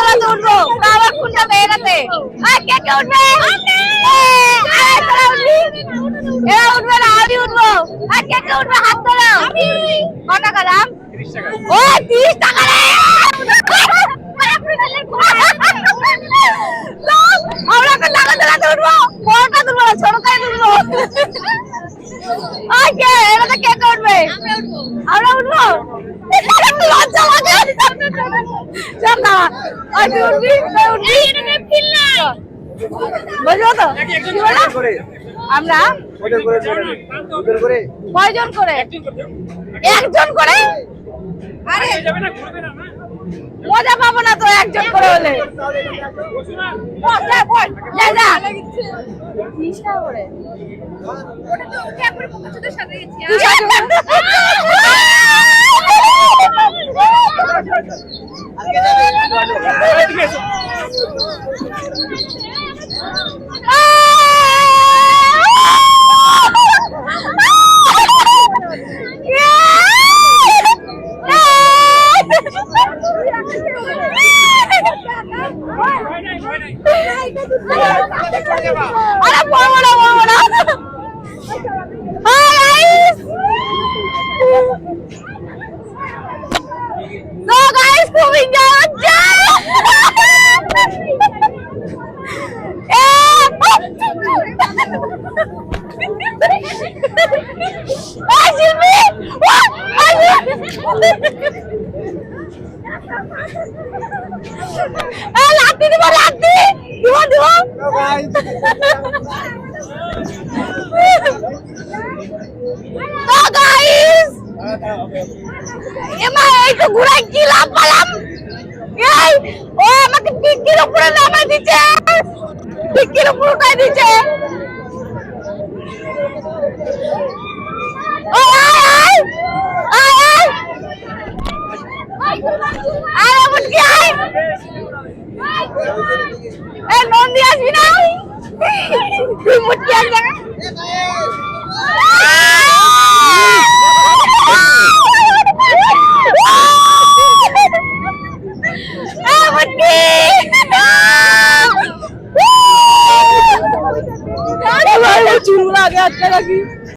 নাগাদোলাতে উঠবো, আবার কোনটা পেয়ে গেছে। কে কে উঠবে? এরা উঠবে না, আমি উঠবো। কে কে উঠবে হাত তোলো। কত টাকা দাম? 30 টাকা। ও 30 টাকা রে। আমরা এখন নাগাদোলাতে উঠবো, বড়টা তুলবো না, ছোটটাই তুলবো। কে এটাতে কে কে উঠবে? আমরা উঠবো। লজ্জা লাগে। চল না, তুই উঠবি, বুঝলো তো? আমরা কয়জন করে? একজন করে? আরে মজা পাবো না তো একজন করে হলে। লাঠি দিব, লাঠি দিব দিব। তো গাইস এমা এই তো ঘুরাই কি লাভ পেলাম। এই ও আমাকে টিকির উপরে নামাই দিচ্ছে, টিকির উপরে উঠাই দিচ্ছে। ও আয় আয় আয় আয় আয় মুটকি আয়। এই নন্দি আসবি না, তুই মুটকি আসবি না। চুল লাগে আজকে নাকি।